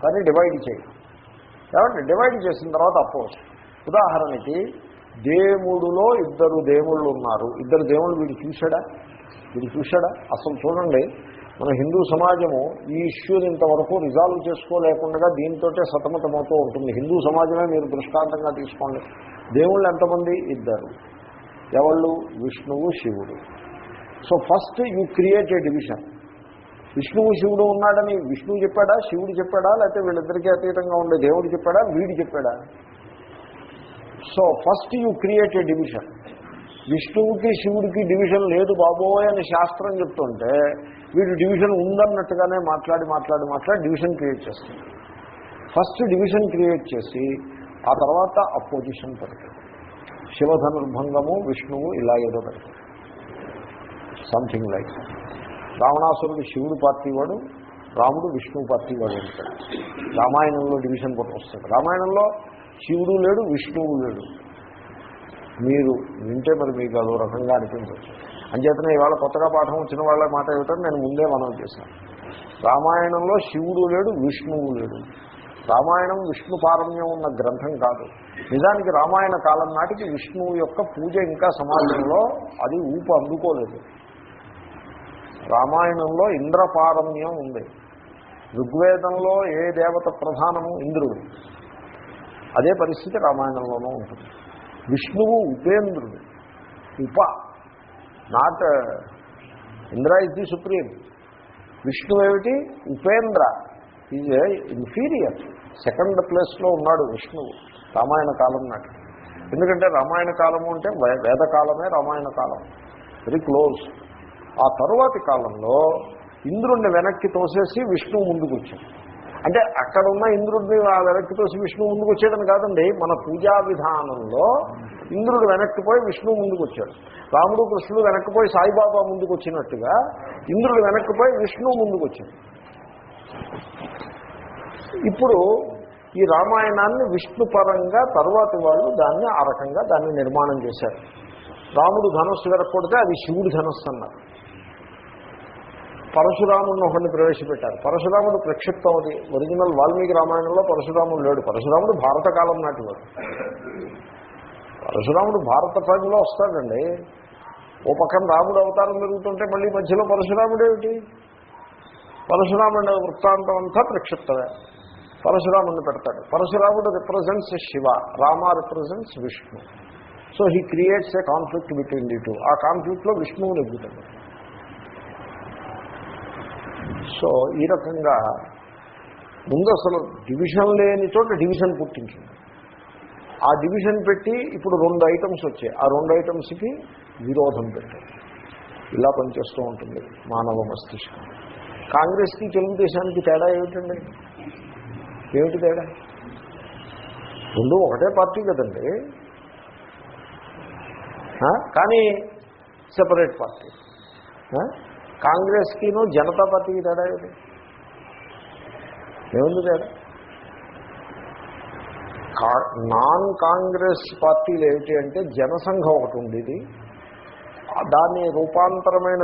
కానీ డివైడ్ చేయి. కాబట్టి డివైడ్ చేసిన తర్వాత అపోజ్. ఉదాహరణకి దేవుడులో ఇద్దరు దేవుళ్ళు ఉన్నారు. ఇద్దరు దేవుళ్ళు వీడు చూశాడా? అసలు చూడండి, మన హిందూ సమాజము ఈ ఇష్యూని ఇంతవరకు రిజాల్వ్ చేసుకోలేకుండా దీంతోటే సతమతమవుతూ ఉంటుంది. హిందూ సమాజమే మీరు దృష్టాంతంగా తీసుకోండి. దేవుళ్ళు ఎంతమంది? ఇద్దరు. ఎవళ్ళు? విష్ణువు, శివుడు. So first you create a division. విష్ణువు శివుడు ఉన్నాడని విష్ణువు చెప్పాడా, శివుడు చెప్పాడా, లేకపోతే వీళ్ళిద్దరికీ అతీతంగా ఉండే దేవుడు చెప్పాడా, వీడు చెప్పాడా? So first you create a division. విష్ణువుకి శివుడికి డివిజన్ లేదు బాబోయ్ అని శాస్త్రం చెప్తుంటే వీడు డివిజన్ ఉందన్నట్టుగానే మాట్లాడి డివిజన్ క్రియేట్ చేస్తాడు. ఫస్ట్ డివిజన్ క్రియేట్ చేసి ఆ తర్వాత అపోజిషన్ పెడతాడు. శివధనుర్భంగము, విష్ణువు ఇలా ఏదో పెడతాడు. సంథింగ్ లైక్ రావణాసురుడు శివుడు పార్టీ వాడు, రాముడు విష్ణువు పార్టీ వాడు ఉంటాడు. రామాయణంలో డివిజన్ కూడా వస్తాడు. రామాయణంలో శివుడు లేడు, విష్ణువు లేడు. మీరు వింటే మరి మీకు అదో రకంగా అనిపించవచ్చు. అంచేతనే ఇవాళ కొత్తగా పాఠం వచ్చిన వాళ్ళ మాట ఏమిటో నేను ముందే మనం చేశాను. రామాయణంలో శివుడు లేడు, విష్ణువు లేడు. రామాయణం విష్ణు పారమ్యం ఉన్న గ్రంథం కాదు. నిజానికి రామాయణ కాలం నాటికి విష్ణువు యొక్క పూజ ఇంకా సమాజంలో అది ఊపు అందుకోలేదు. రామాయణంలో ఇంద్రపారమ్యం ఉంది. ఋగ్వేదంలో ఏ దేవత ప్రధానము? ఇంద్రుడు. అదే పరిస్థితి రామాయణంలోనూ ఉంటుంది. విష్ణువు ఉపేంద్రుడు. Not Indra is the supreme. విష్ణువు ఏమిటి? ఉపేంద్ర. Is inferior. సెకండ్ ప్లేస్లో ఉన్నాడు విష్ణువు రామాయణ కాలం నాటి. ఎందుకంటే రామాయణ కాలము అంటే వేదకాలమే రామాయణ కాలం, వెరీ క్లోజ్. ఆ తరువాతి కాలంలో ఇంద్రుడిని వెనక్కి తోసేసి విష్ణువు ముందుకు వచ్చాడు. అంటే అక్కడ ఉన్న ఇంద్రుడిని ఆ వెనక్కి తోసి విష్ణువు ముందుకు వచ్చేదని కాదండి. మన పూజా విధానంలో ఇంద్రుడు వెనక్కిపోయి విష్ణువు ముందుకు వచ్చాడు. రాముడు కృష్ణుడు వెనక్కిపోయి సాయిబాబా ముందుకు వచ్చినట్టుగా ఇంద్రుడు వెనక్కిపోయి విష్ణువు ముందుకు వచ్చాడు. ఇప్పుడు ఈ రామాయణాన్ని విష్ణుపరంగా తరువాతి వాళ్ళు దాన్ని ఆ రకంగా దాన్ని నిర్మాణం చేశారు. రాముడు ధనస్సు వెరక్కొడితే అది శివుడి ధనస్సు అన్నారు. పరశురాముడిని ఒకరిని ప్రవేశపెట్టారు. పరశురాముడు ప్రక్షిప్తమది. ఒరిజినల్ వాల్మీకి రామాయణంలో పరశురాముడు లేడు. పరశురాముడు భారతకాలం నాటివాడు. పరశురాముడు భారత టైంలో వస్తాడండి. ఓ పక్కన రాముడు అవతారం జరుగుతుంటే మళ్ళీ మధ్యలో పరశురాముడు ఏమిటి? పరశురాముడి వృత్తాంతం అంతా ప్రక్షిప్తమే. పరశురాముడిని పెడతాడు. పరశురాముడు represents Shiva, Rama represents Vishnu. So he creates a conflict between the two. ఆ కాన్ఫ్లిక్ట్లో విష్ణువు నెగ్గుతాడు. సో ఈ రకంగా ముందు అసలు డివిజన్ లేని చోట డివిజన్ పుట్టించింది. ఆ డివిజన్ పెట్టి ఇప్పుడు 2 ఐటమ్స్ వచ్చాయి. ఆ 2 ఐటమ్స్కి విరోధం పెట్టారు. ఇలా పనిచేస్తూ ఉంటుంది మానవ మస్తిష్కం. కాంగ్రెస్కి తెలుగుదేశానికి తేడా ఏమిటండి? ఏమిటి తేడా? రెండు ఒకటే పార్టీ కదండి, కానీ సెపరేట్ పార్టీ. కాంగ్రెస్కిను జనతా పార్టీకి తేడా ఏమిటి? ఏముంది తేడా? నాన్ కాంగ్రెస్ పార్టీలు ఏమిటి అంటే జనసంఘం ఒకటి ఉండేది, దాని రూపాంతరమైన